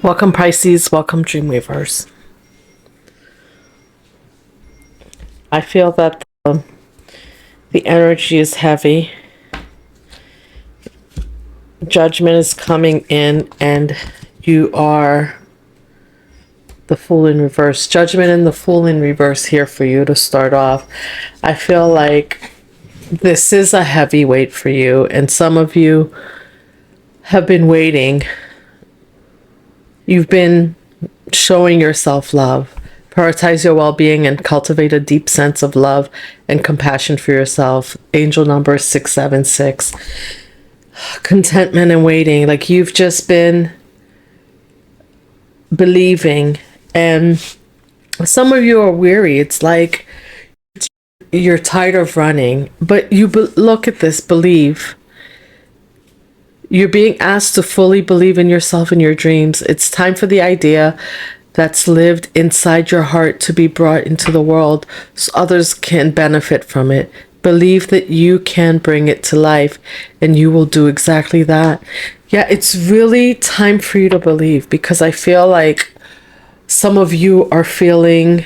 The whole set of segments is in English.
Welcome, Pisces. Welcome, Dreamweavers. I feel that the energy is heavy. Judgment is coming in, and you are the Fool in reverse. Judgment and the Fool in reverse here for you to start off. I feel like this is a heavy weight for you, and some of you have been waiting. You've been showing yourself love. Prioritize your well-being and cultivate a deep sense of love and compassion for yourself. Angel number 676. Contentment and waiting. Like you've just been believing, and some of you are weary. It's like you're tired of running, but look at this, believe. You're being asked to fully believe in yourself and your dreams. It's time for the idea that's lived inside your heart to be brought into the world so others can benefit from it. Believe that you can bring it to life, and you will do exactly that. Yeah, it's really time for you to believe, because I feel like some of you are feeling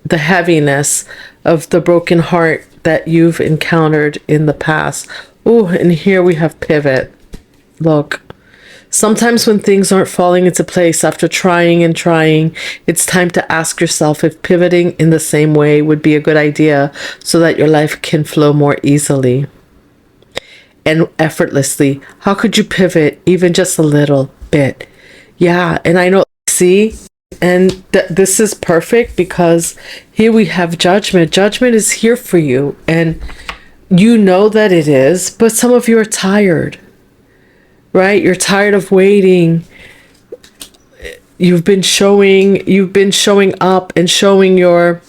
the heaviness of the broken heart that you've encountered in the past. Oh, and here we have pivot. Look, sometimes when things aren't falling into place after trying and trying, it's time to ask yourself if pivoting in the same way would be a good idea so that your life can flow more easily and effortlessly. How could you pivot even just a little bit? Yeah, and I know, see, and this is perfect because here we have judgment. Judgment is here for you, and you know that it is, but some of you are tired. Right? You're tired of waiting. You've been showing up and showing your,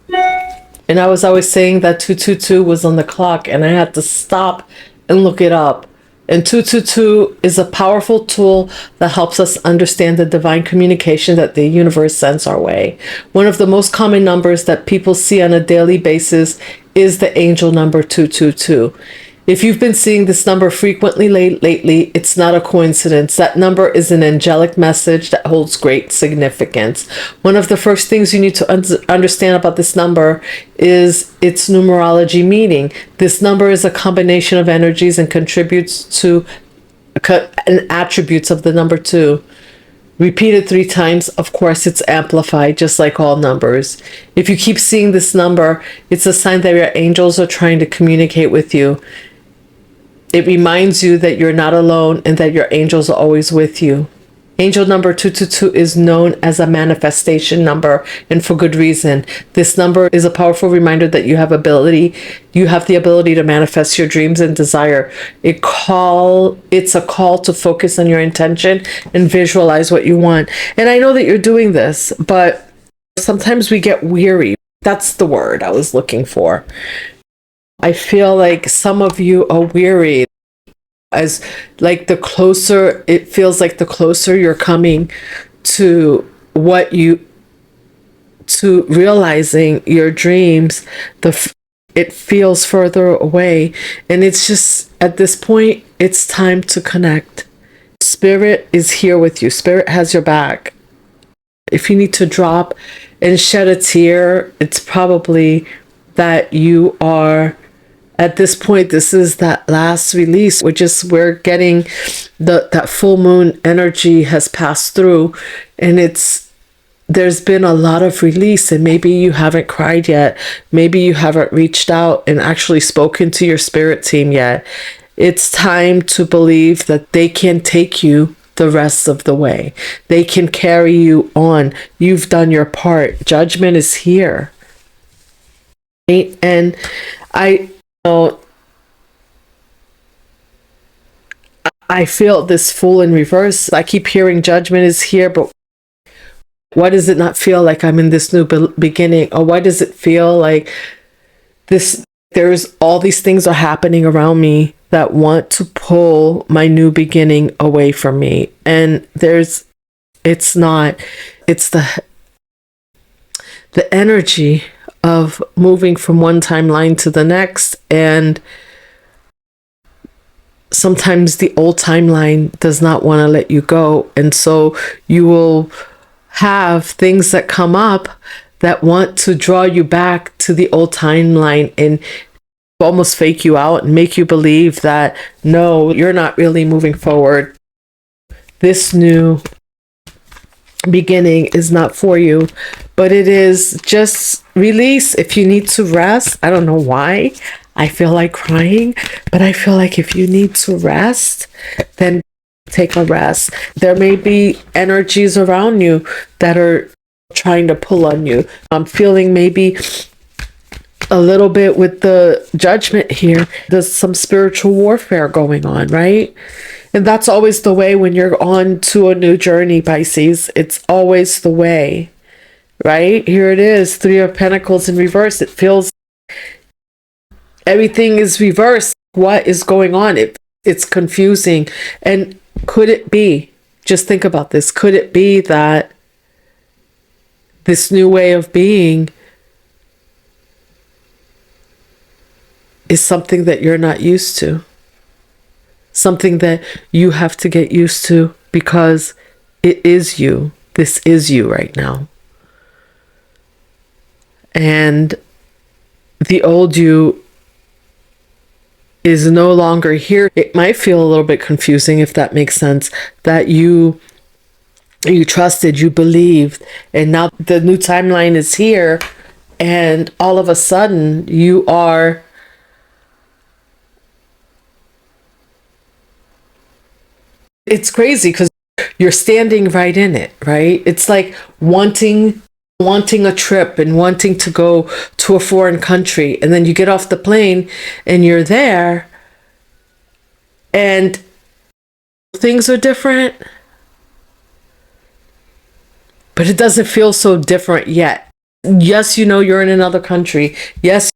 and I was always saying that 222 was on the clock, and I had to stop and look it up. And 222 is a powerful tool that helps us understand the divine communication that the universe sends our way. One of the most common numbers that people see on a daily basis is the angel number 222. If you've been seeing this number frequently lately, it's not a coincidence. That number is an angelic message that holds great significance. One of the first things you need to understand about this number is its numerology meaning. This number is a combination of energies and contributes to and attributes of the number 2. Repeated 3 times, of course, it's amplified, just like all numbers. If you keep seeing this number, it's a sign that your angels are trying to communicate with you. It reminds you that you're not alone and that your angels are always with you. Angel number 222 is known as a manifestation number, and for good reason. This number is a powerful reminder that you have the ability to manifest your dreams and desire. It's a call to focus on your intention and visualize what you want. And I know that you're doing this, but sometimes we get weary. That's the word I was looking for. I feel like some of you are weary, as like it feels like the closer you're coming to to realizing your dreams, it feels further away. And it's just, at this point, it's time to connect. Spirit is here with you. Spirit has your back. If you need to drop and shed a tear, it's probably that you are, at this point, this is that last release. We're getting that full moon energy has passed through, and there's been a lot of release, and maybe you haven't cried yet. Maybe you haven't reached out and actually spoken to your spirit team yet. It's time to believe that they can take you the rest of the way. They can carry you on. You've done your part. Judgment is here. And I feel this Fool in reverse. I keep hearing judgment is here, but why does it not feel like I'm in this new beginning? Or why does it feel like there's all these things are happening around me that want to pull my new beginning away from me? And it's the energy of moving from one timeline to the next, and sometimes the old timeline does not want to let you go. And so you will have things that come up that want to draw you back to the old timeline and almost fake you out and make you believe that, no, you're not really moving forward. This new beginning is not for you, but it is. Just release. If you need to rest, I don't know why I feel like crying, but I feel like if you need to rest, then take a rest. There may be energies around you that are trying to pull on you. I'm feeling maybe a little bit with the judgment here. There's some spiritual warfare going on, right? And that's always the way when you're on to a new journey, Pisces. It's always the way, right? Here it is, Three of Pentacles in reverse. It feels everything is reversed. What is going on? It's confusing. And could it be, just think about this, could it be that this new way of being is something that you're not used to? Something that you have to get used to because it is you. This is you right now. And the old you is no longer here. It might feel a little bit confusing, if that makes sense, that you trusted, you believed, and now the new timeline is here, and all of a sudden you are it's crazy because you're standing right in it, right? It's like wanting a trip and wanting to go to a foreign country, and then you get off the plane and you're there and things are different, but it doesn't feel so different yet. Yes, you know you're in another country. Yes,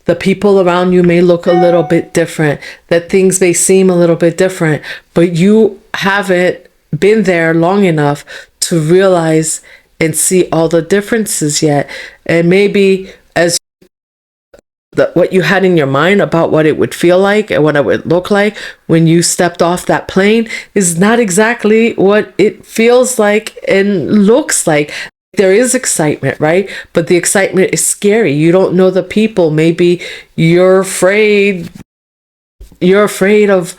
the people around you may look a little bit different, that things may seem a little bit different, but you haven't been there long enough to realize and see all the differences yet. And maybe as what you had in your mind about what it would feel like and what it would look like when you stepped off that plane is not exactly what it feels like and looks like. There is excitement, right? But the excitement is scary. You don't know the people. Maybe you're afraid of,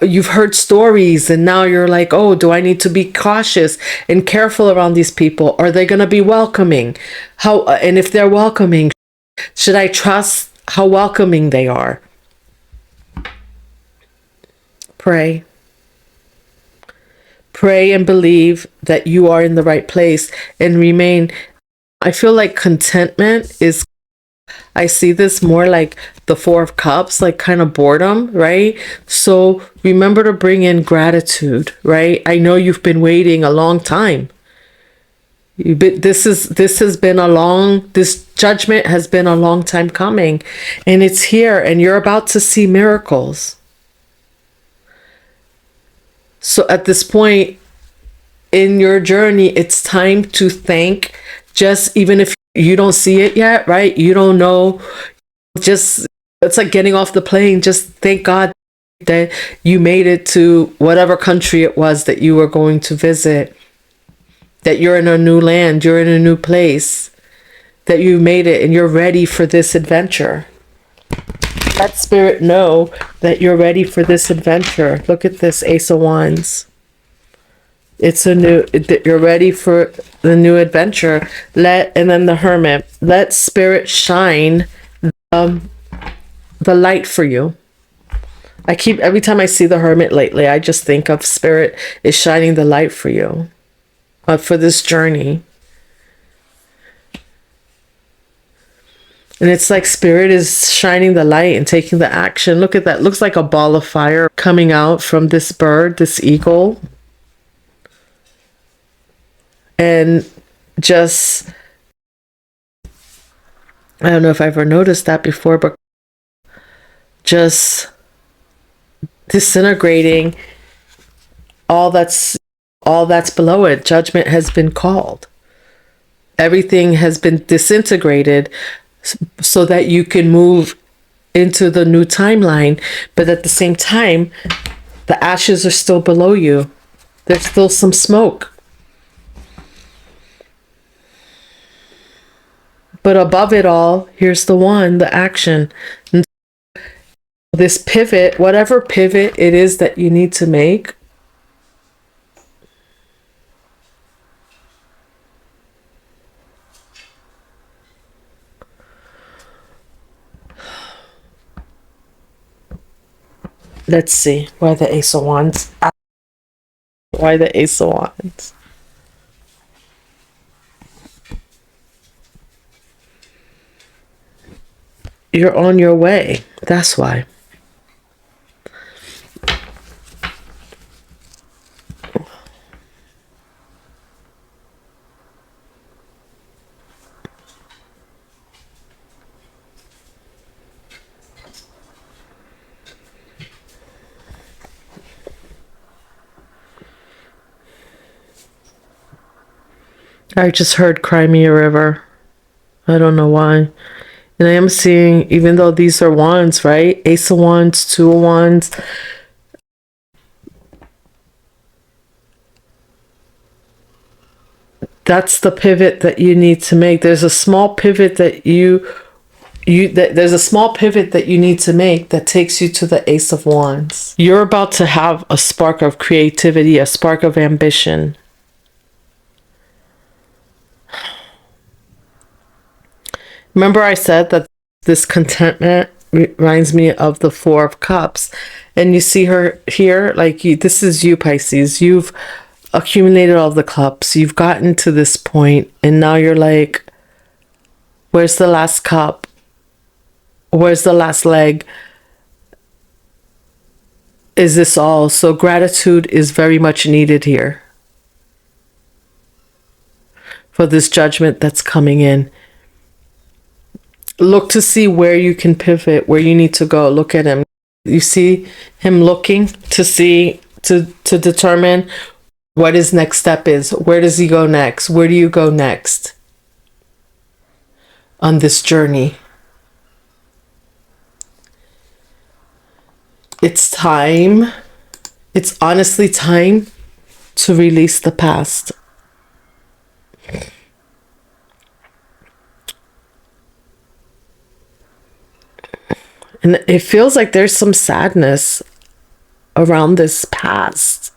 you've heard stories and now you're like, oh, do I need to be cautious and careful around these people? Are they going to be welcoming? And if they're welcoming, should I trust how welcoming they are? Pray. Pray and believe that you are in the right place and remain. I feel like contentment is, I see this more like the Four of Cups, like kind of boredom, right? So remember to bring in gratitude, right? I know you've been waiting a long time. This judgment has been a long time coming, and it's here, and you're about to see miracles. So at this point in your journey, it's time to thank, just even if you don't see it yet, right? You don't know, just, it's like getting off the plane. Just thank God that you made it to whatever country it was that you were going to visit, that you're in a new land, you're in a new place, that you made it and you're ready for this adventure. Let Spirit know that you're ready for this adventure. Look at this Ace of Wands. You're ready for the new adventure. And then the Hermit. Let Spirit shine the light for you. Every time I see the Hermit lately, I just think of Spirit is shining the light for you, for this journey. And it's like Spirit is shining the light and taking the action. Look at that. Looks like a ball of fire coming out from this bird, this eagle. And just, I don't know if I've ever noticed that before, but just disintegrating all that's below it. Judgment has been called. Everything has been disintegrated so that you can move into the new timeline, but at the same time, the ashes are still below you. There's still some smoke. But above it all, here's the one, the action. And this pivot, whatever pivot it is that you need to make, let's see, why the Ace of Wands? Why the Ace of Wands? You're on your way. That's why. I just heard Cry Me a River. I don't know why. And I am seeing, even though these are wands, right? Ace of Wands, Two of Wands. That's the pivot that you need to make. There's a small pivot that there's a small pivot that you need to make that takes you to the Ace of Wands. You're about to have a spark of creativity, a spark of ambition. Remember I said that this contentment reminds me of the Four of Cups. And you see her here, like this is you, Pisces. You've accumulated all the cups. You've gotten to this point, and now you're like, where's the last cup? Where's the last leg? Is this all? So gratitude is very much needed here for this judgment that's coming in. Look to see where you can pivot, where you need to go. Look at him. You see him looking to see, to determine what his next step is. Where does he go next? Where do you go next on this journey? It's time. It's honestly time to release the past. And it feels like there's some sadness around this past,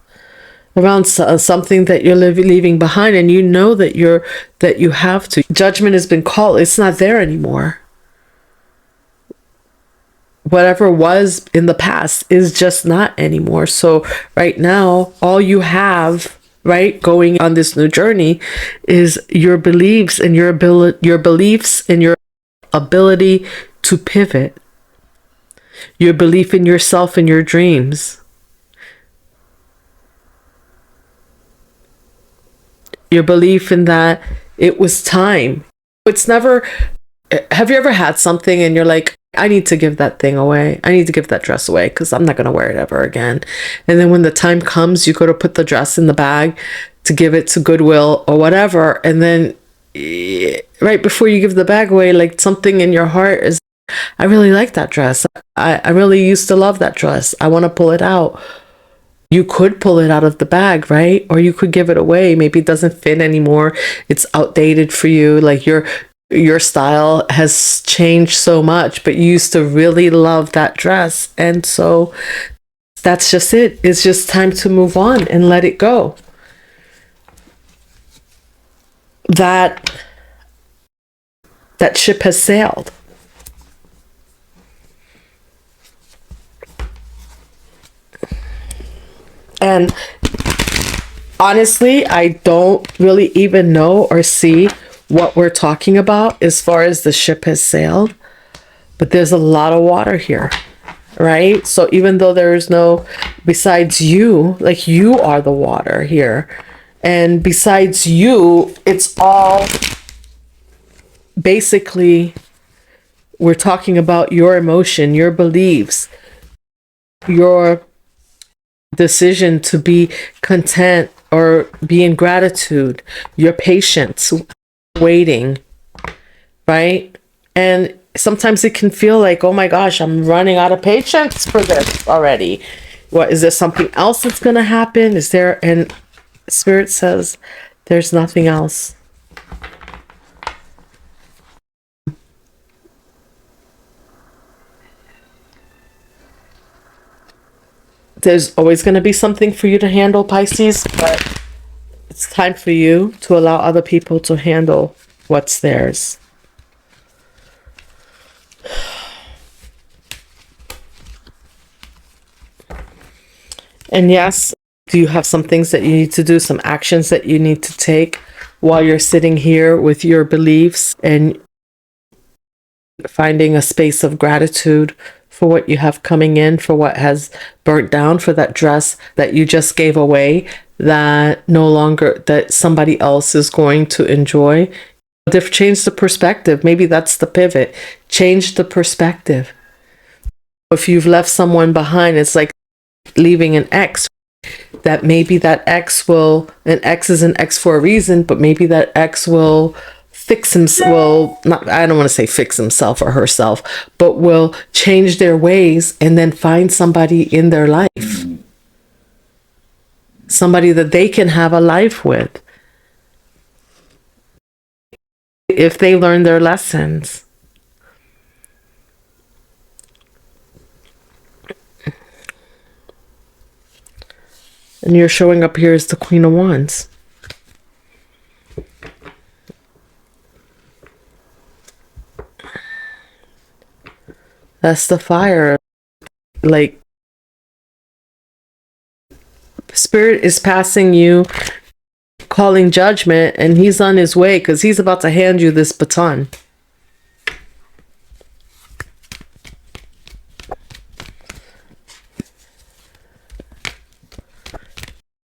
around something that you're leaving behind, and you know that you have to. Judgment has been called. It's not there anymore. Whatever was in the past is just not anymore. So right now, all you have, right, going on this new journey is your beliefs and your ability to pivot. Your belief in yourself and your dreams. Your belief in that it was time. It's never, have you ever had something and you're like, I need to give that thing away. I need to give that dress away because I'm not going to wear it ever again. And then when the time comes, you go to put the dress in the bag to give it to Goodwill or whatever. And then right before you give the bag away, like something in your heart is, I really like that dress. I really used to love that dress. I want to pull it out. You could pull it out of the bag, right? Or you could give it away. Maybe it doesn't fit anymore. It's outdated for you. Like your style has changed so much, but you used to really love that dress. And so that's just it. It's just time to move on and let it go. That ship has sailed. And honestly, I don't really even know or see what we're talking about as far as the ship has sailed. But there's a lot of water here, right? So even though there is no, besides you, like you are the water here. And besides you, it's all basically, we're talking about your emotion, your beliefs, your decision to be content or be in gratitude, your patience, waiting, right? And sometimes it can feel like, oh my gosh, I'm running out of patience for this already. What is there something else that's going to happen? Is there, and Spirit says there's nothing else. There's always going to be something for you to handle, Pisces, but it's time for you to allow other people to handle what's theirs. And yes, do you have some things that you need to do, some actions that you need to take while you're sitting here with your beliefs and finding a space of gratitude for what you have coming in, for what has burnt down, for that dress that you just gave away that no longer, that somebody else is going to enjoy. Change the perspective. Maybe that's the pivot. Change the perspective. If you've left someone behind, it's like leaving an ex. That maybe that ex will, an ex is an ex for a reason, but maybe that ex will fix himself, well, not, I don't want to say fix himself or herself, but will change their ways and then find somebody in their life. Somebody that they can have a life with. If they learn their lessons. And you're showing up here as the Queen of Wands. That's the fire. Like, Spirit is passing you, calling judgment, and he's on his way because he's about to hand you this baton.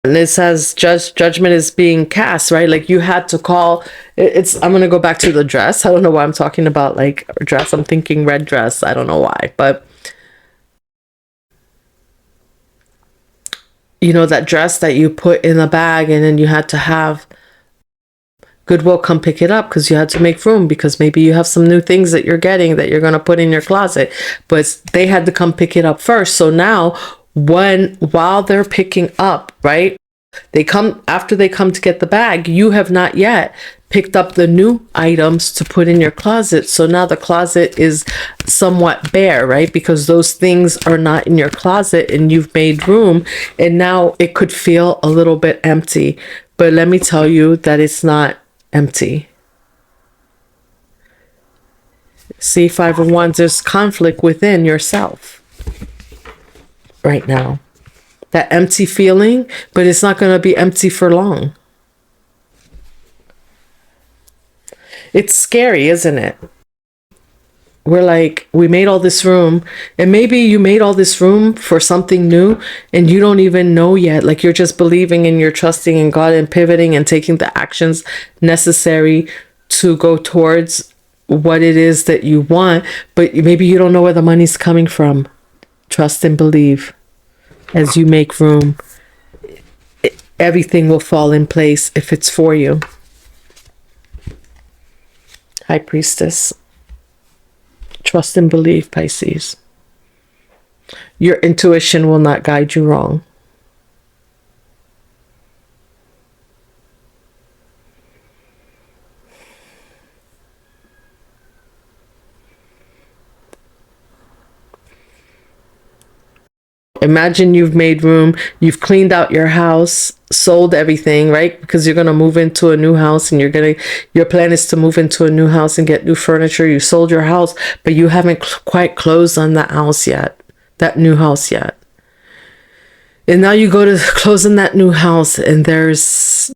And it says judgment is being cast, right? Like you had to call. I'm going to go back to the dress. I don't know why I'm talking about like dress. I'm thinking red dress. I don't know why. But you know, that dress that you put in the bag and then you had to have Goodwill come pick it up because you had to make room because maybe you have some new things that you're getting that you're going to put in your closet. But they had to come pick it up first. So now while they're picking up, right? After they come to get the bag, you have not yet picked up the new items to put in your closet. So now the closet is somewhat bare, right? Because those things are not in your closet and you've made room, and now it could feel a little bit empty. But let me tell you that it's not empty. See, 5 of Wands, there's conflict within yourself right now. That empty feeling, but it's not going to be empty for long. It's scary, isn't it? We're like, we made all this room, and maybe you made all this room for something new and you don't even know yet. Like you're just believing and you're trusting in God and pivoting and taking the actions necessary to go towards what it is that you want, but maybe you don't know where the money's coming from. Trust and believe. As you make room, everything will fall in place if it's for you. High Priestess. Trust and believe, Pisces. Your intuition will not guide you wrong. Imagine you've made room, you've cleaned out your house, sold everything, right? Because you're going to move into a new house and your plan is to move into a new house and get new furniture. You sold your house, but you haven't quite closed on that house yet, that new house yet. And now you go to close on that new house and there's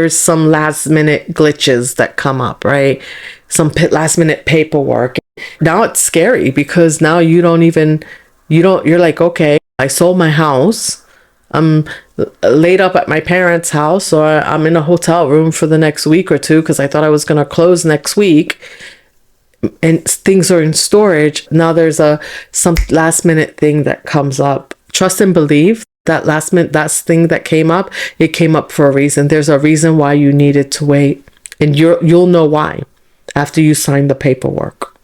some last minute glitches that come up, right? Some last minute paperwork. Now it's scary because now you're like, okay, I sold my house. I'm laid up at my parents' house, or I'm in a hotel room for the next week or two because I thought I was going to close next week, and things are in storage. Now there's some last minute thing that comes up. Trust and believe that last thing that came up. It came up for a reason. There's a reason why you needed to wait, and you'll know why after you sign the paperwork.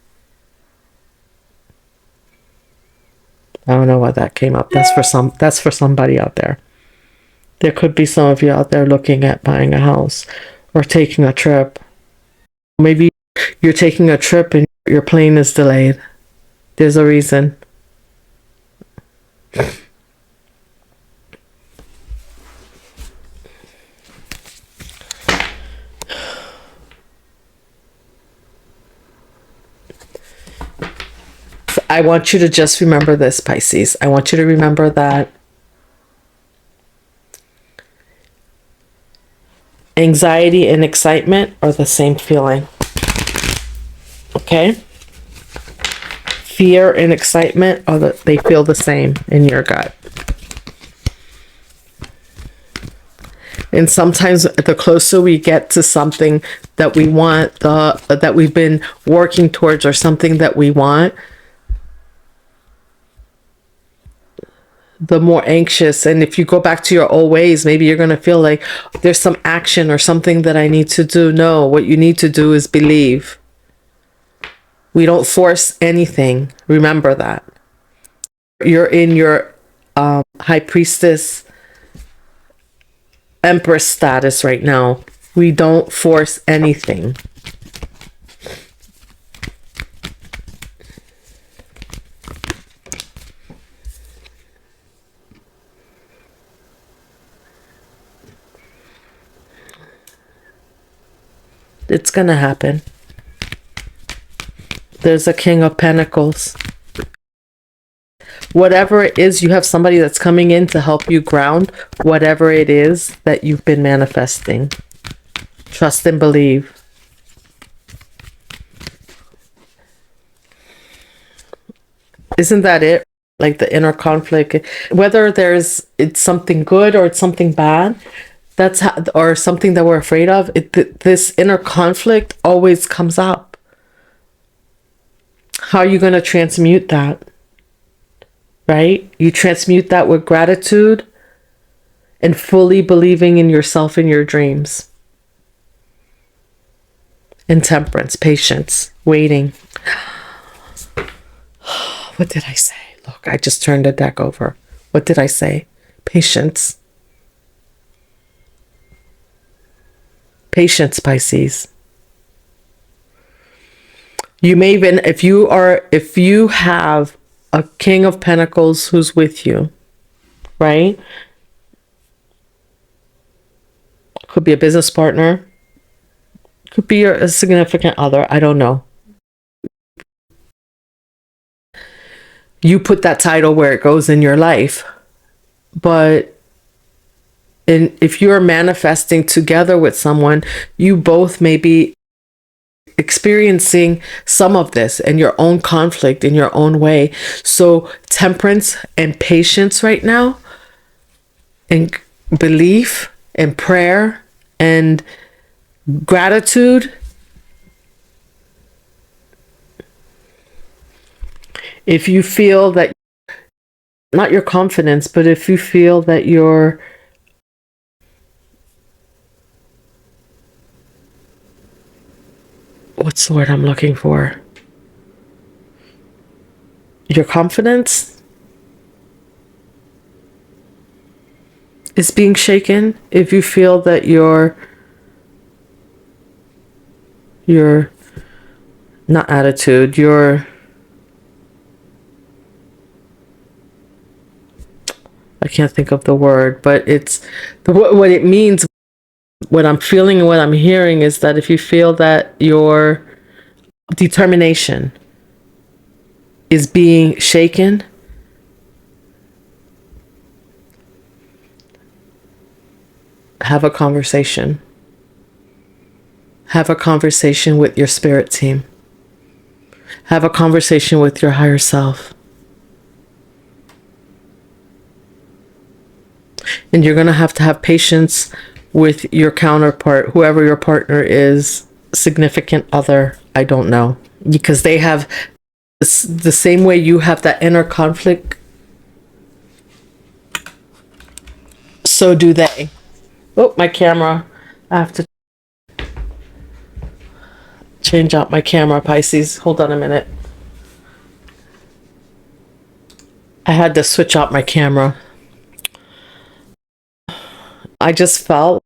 I don't know why that came up. That's for somebody out there. There could be some of you out there looking at buying a house or taking a trip. Maybe you're taking a trip and your plane is delayed. There's a reason. I want you to just remember this, Pisces. I want you to remember that anxiety and excitement are the same feeling. Okay? Fear and excitement they feel the same in your gut. And sometimes the closer we get to something that we want, that we've been working towards, or something that we want, the more anxious. And if you go back to your old ways, maybe you're going to feel like there's some action or something that I need to do. No, what you need to do is believe. We don't force anything. Remember that. You're in your high priestess empress status right now. We don't force anything. It's gonna happen. There's a King of Pentacles. Whatever it is, you have somebody that's coming in to help you ground whatever it is that you've been manifesting. Trust and believe. Isn't that it? Like the inner conflict, whether it's something good or it's something bad, or something that we're afraid of, this inner conflict always comes up. How are you going to transmute that? Right? You transmute that with gratitude and fully believing in yourself and your dreams. And temperance, patience, waiting. What did I say? Look, I just turned the deck over. What did I say? Patience. Patience, Pisces. You may even, if you have a King of Pentacles who's with you, right? Could be a business partner. Could be a significant other. I don't know. You put that title where it goes in your life. But if you're manifesting together with someone, you both may be experiencing some of this and your own conflict in your own way. So temperance and patience right now, and belief and prayer and gratitude. If you feel that, not your confidence, but if you feel that you're what's the word I'm looking for? Your confidence is being shaken. If you feel that your not attitude, I can't think of the word, but it's what it means. What I'm feeling and what I'm hearing is that if you feel that your determination is being shaken, have a conversation. Have a conversation with your spirit team. Have a conversation with your higher self. And you're going to have patience with your counterpart, whoever your partner is, significant other, I don't know. Because they have the same way you have that inner conflict, so do they. Oh, my camera. I have to change out my camera, Pisces. Hold on a minute. I had to switch out my camera. I just felt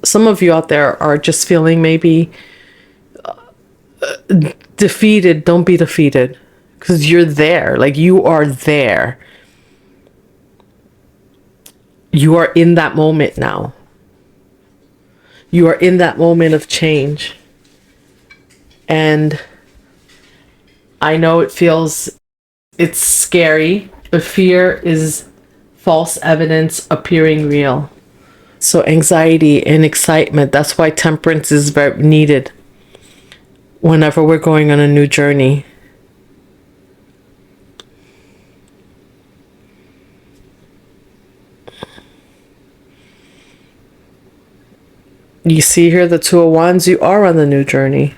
some of you out there are just feeling maybe defeated. Don't be defeated, because you're there. Like, you are there. You are in that moment now. You are in that moment of change. And I know it's scary, but fear is false evidence appearing real. So anxiety and excitement, that's why temperance is very needed whenever we're going on a new journey. You see here the Two of Wands, you are on the new journey.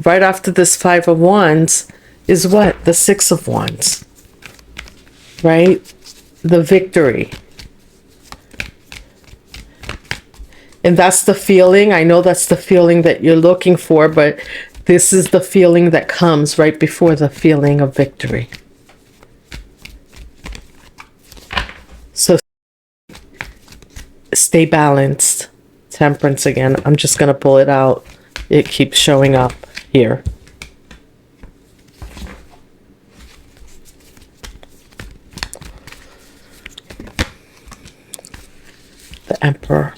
Right after this Five of Wands is what? The Six of Wands. Right? The victory. And that's the feeling. I know that's the feeling that you're looking for, but this is the feeling that comes right before the feeling of victory. So stay balanced. Temperance again. I'm just going to pull it out. It keeps showing up here. The Emperor.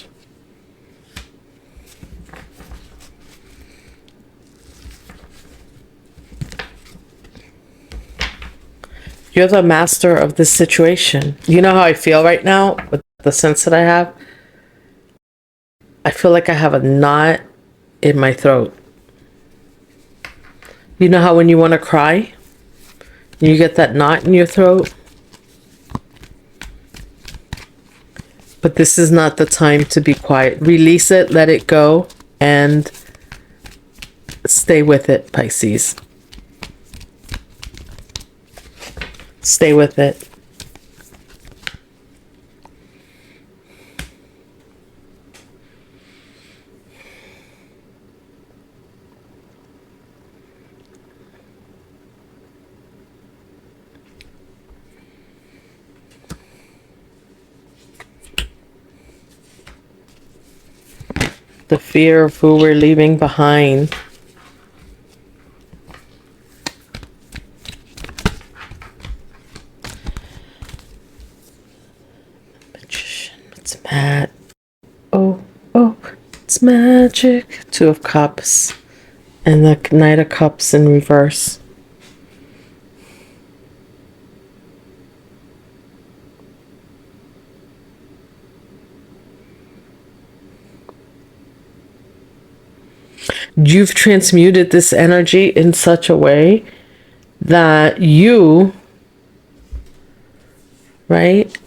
You're the master of this situation. You know how I feel right now with the sense that I have? I feel like I have a knot in my throat. You know how when you want to cry, you get that knot in your throat? But this is not the time to be quiet. Release it, let it go, and stay with it, Pisces. Stay with it. The fear of who we're leaving behind. Magician, it's mad. Oh, it's magic. Two of Cups. And the Knight of Cups in reverse. You've transmuted this energy in such a way that you, right?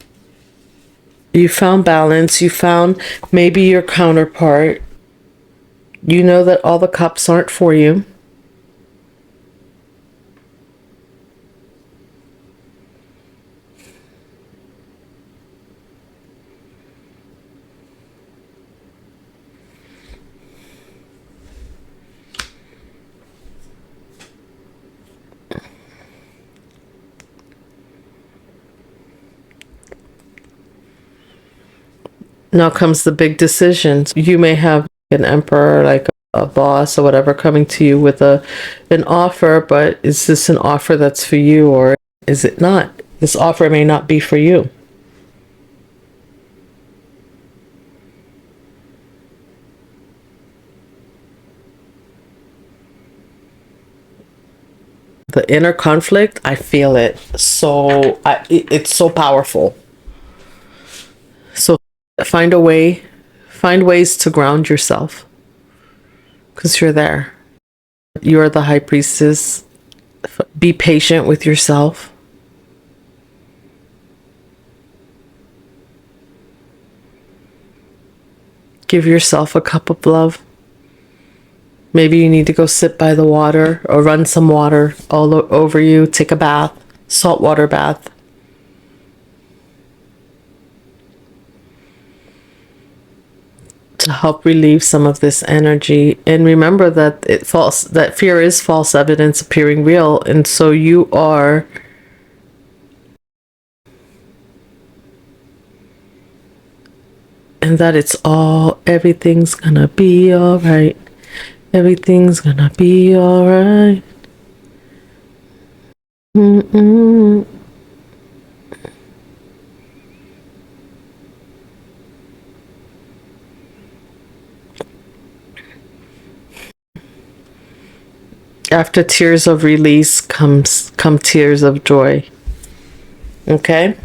You found balance. You found maybe your counterpart. You know that all the cups aren't for you. Now comes the big decisions. You may have an emperor, like a boss or whatever, coming to you with an offer, but is this an offer that's for you, or is it not? This offer may not be for you. The inner conflict, I feel it. So it's so powerful. So find ways to ground yourself, because you're there. You're the high priestess. Be patient with yourself. Give yourself a cup of love. Maybe you need to go sit by the water or run some water all over you. Take a bath, saltwater bath. to help relieve some of this energy. And remember that that fear is false evidence appearing real, and so you are and that everything's gonna be all right. Everything's gonna be all right. Mm-mm. After tears of release come tears of joy. Okay?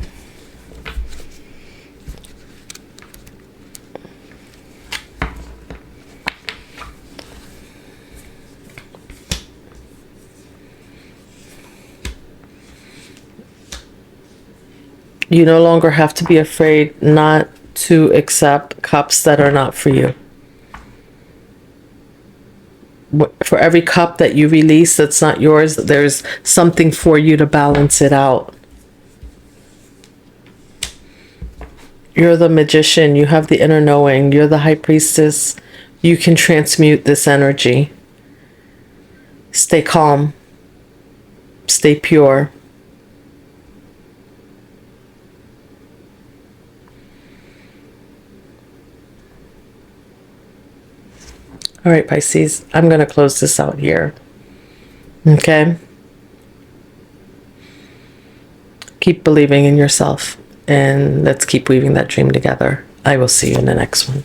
You no longer have to be afraid not to accept cups that are not for you. For every cup that you release that's not yours, there's something for you to balance it out. You're the magician. You have the inner knowing. You're the high priestess. You can transmute this energy. Stay calm. Stay pure. All right, Pisces, I'm going to close this out here. Okay? Keep believing in yourself, and let's keep weaving that dream together. I will see you in the next one.